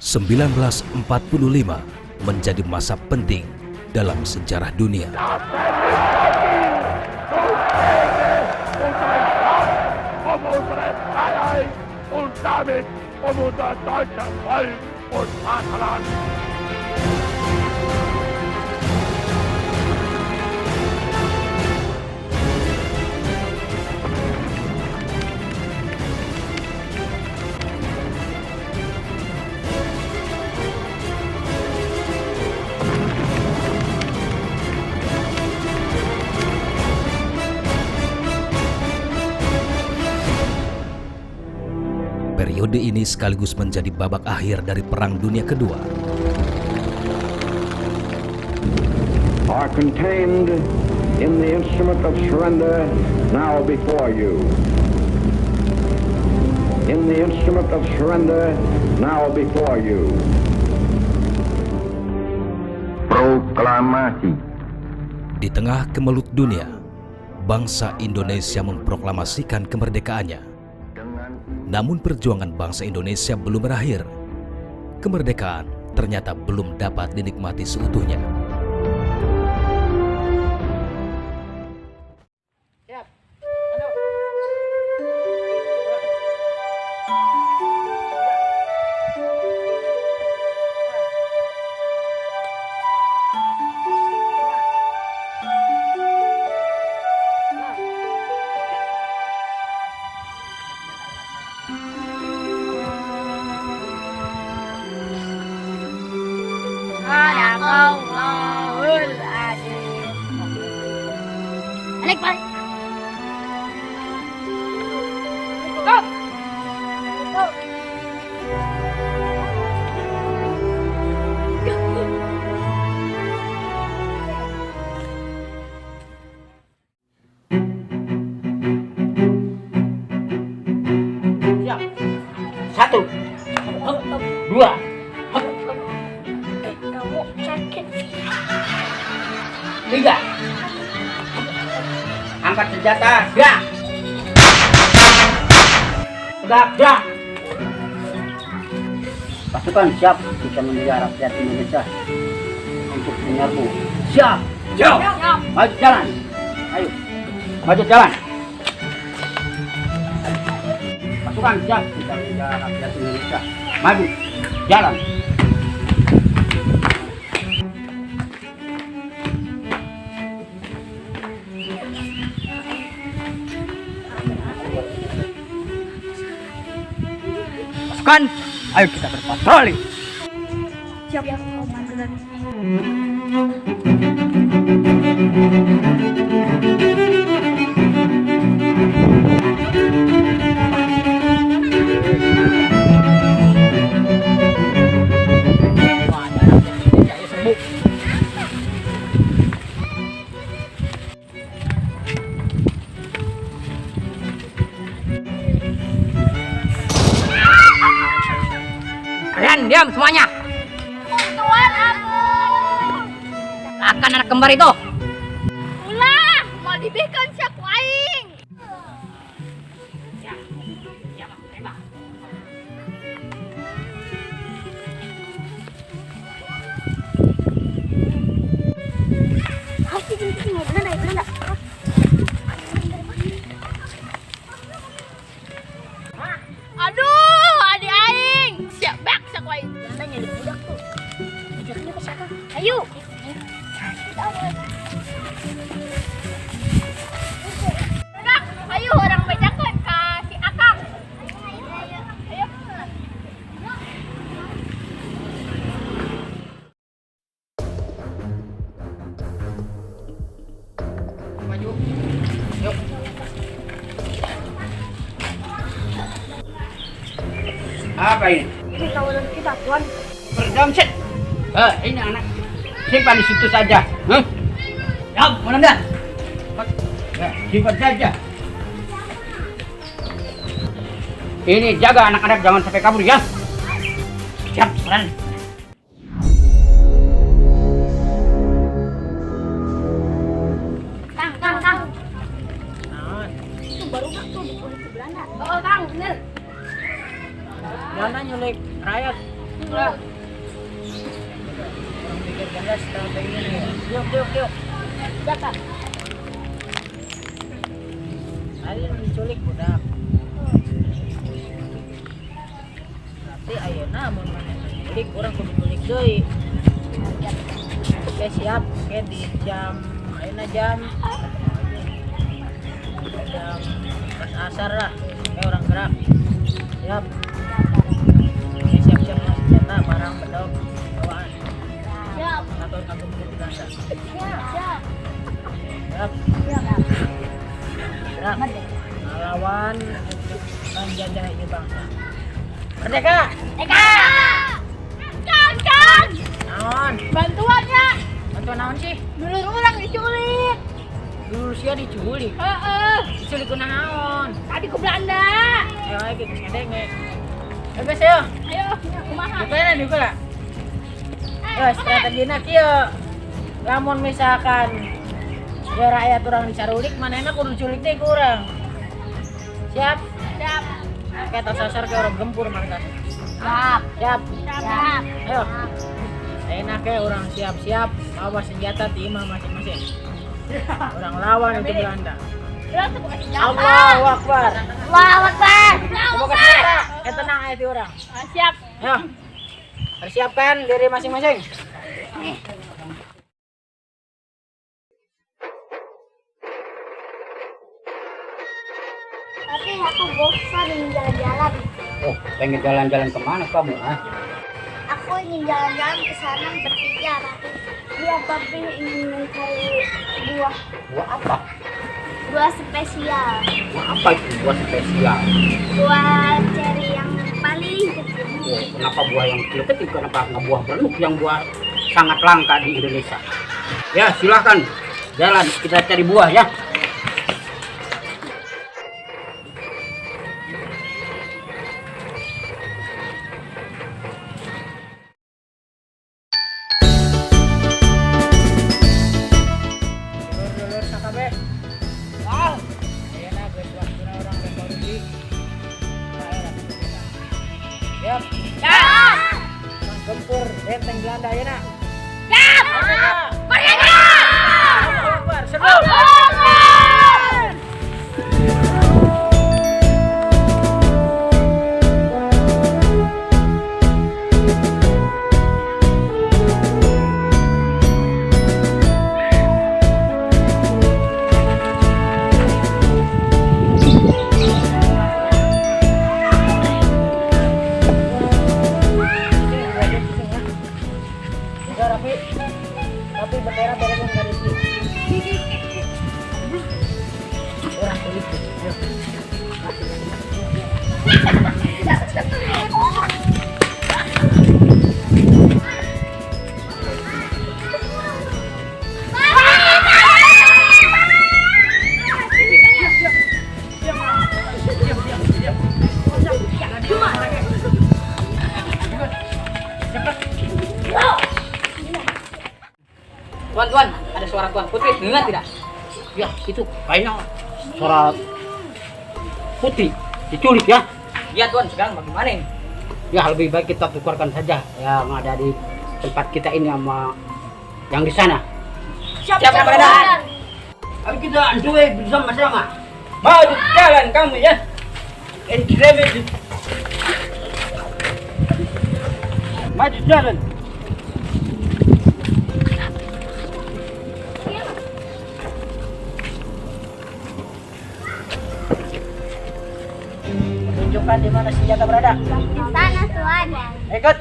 1945 menjadi masa penting dalam sejarah dunia. Periode ini sekaligus menjadi babak akhir dari Perang Dunia Kedua. Are contained in the instrument of surrender now before you. In the instrument of surrender now before you. Proklamasi. Di tengah kemelut dunia, bangsa Indonesia memproklamasikan kemerdekaannya. Namun perjuangan bangsa Indonesia belum berakhir. Kemerdekaan ternyata belum dapat dinikmati seutuhnya. Balik, balik. Go. Go. Siap. 1, 2. Kamu sakit. 3. Angkat senjata, gerak. Tegak, gerak. Pasukan siap bisa menjaga rakyat Indonesia untuk menyerbu. Siap. Siap. Maju jalan. Ayo. Maju jalan. Pasukan siap bisa menjaga rakyat Indonesia. Maju jalan. Pasukan, ayo kita berpatroli. Siap, komandan. Kalian diam semuanya. Tuan ampun. Akan anak kembar itu. Ulah, mau dibikin siap aing. Aduh, adik aing. Siap bak sak wae. Nanya di budak tuh. Ajaknya ke siapa? Ayo. Budak, ayo orang bejakeun ka si Akang. Ayo. Maju. Yuk. Apa ini? Ini kawanan kita, Tuan. Berdam set. Ini anak. Simpan di situ saja. Ya, mana dah? Ya, simpan saja. Ini jaga anak-anak jangan sampai kabur ya. Siap, peran. Kang. Itu baru tuh di polisi Belanda. Oh, Kang, bener. Belanda nyulik rakyat. Lah. Orang pikir ganda setelah kayak gini. Yuk. Dapat. Hari ini diculik budak. Berarti ayeuna mun maneh diculik urang kudu culik deui. Oke siap, oke di jam ayeuna jam pas asar lah, oke orang gerak. Siap. Oke siap-siap senjata, barang bedog, bawaan. Siap. Atau kamu menjadi ganda. Siap. Siap. Gerak. Melawan penjajah ini bangsa. Merdeka! Eka. Kang. Naon? Bantuannya. Bantuan naon sih? Dulu orang diculik. Dulu sia diculik. Heeh. Diculik ku naon? Tadi ke Belanda. Ayo ayo kita ngedenge. Ayo guys ayo. Ayo, kumaha? Dukana dukana. Yo strategina kieu. Lamun misalkan ya rakyat orang dicarulik, manehna kudu culik teh ku urang. Siap? Siap. Oke, tas sasar ke orang gempur mereka. Siap. Siap. Siap. Ayo. Enak ya orang siap-siap bawa senjata di imam masing-masing. Orang lawan itu Belanda. Belum tuh bukan senjata. Allahu Akbar. Allahu Akbar. Buka senjata. Tenang aja itu orang. Siap. Ayo. Persiapkan diri masing-masing. Tapi aku bosan ingin jalan-jalan. Oh, pengen jalan-jalan kemana kamu? Aku ingin jalan-jalan ke sana bertiga. Dia tapi ingin mencari buah Buah apa? buah spesial. Buah apa itu? Buah spesial. Buah ceri yang paling kecil. Oh, kenapa buah yang kecil? Kenapa nggak buah belut yang buah sangat langka di Indonesia? Ya, silakan jalan kita cari buah ya. Dulur-dulur sakabe. Wow. Ayeuna geus waktuna urang revolusi. Siap. Siap. Gempur benteng Belanda ayeuna. Siap. Merdeka! Allahu Akbar. Sebelum. Tapi bendera beres dari sini. Orang tulis. Tuan, ada suara Tuan Putri, dengar tidak? Ya, itu kayaknya suara Putri diculik ya. Ya Tuan, sekarang bagaimana ini? Ya lebih baik kita tukarkan saja yang ada di tempat kita ini sama yang di sana. Siap, Komandan. Ayo kita anjue bersama-sama. Maju jalan kamu ya. Maju jalan. Tunjukkan di mana senjata berada. Di sana Tuan. Ikut.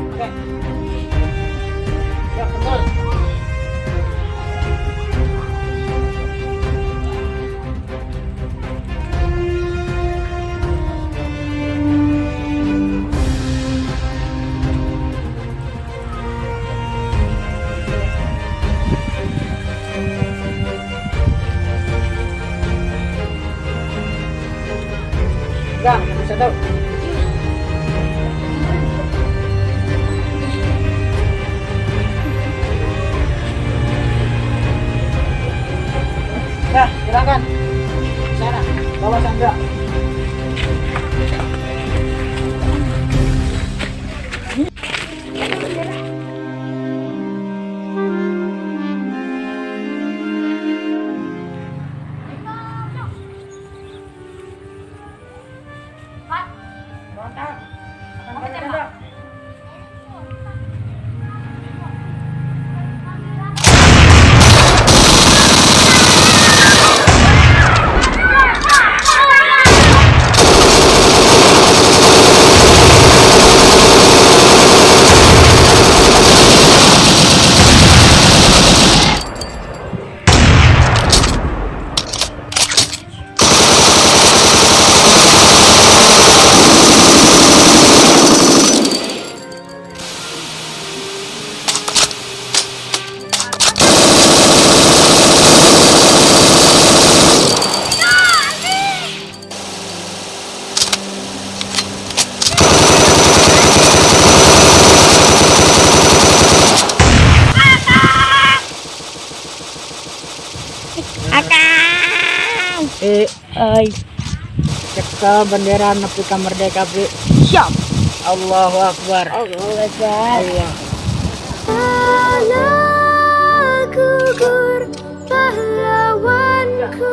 Oke. Siap, betul. Ay, Cekal bendera Nepika Merdeka, Bri. siap. Allahu Akbar. Allahu Akbar. Allah. Anak gugur pahlawanku.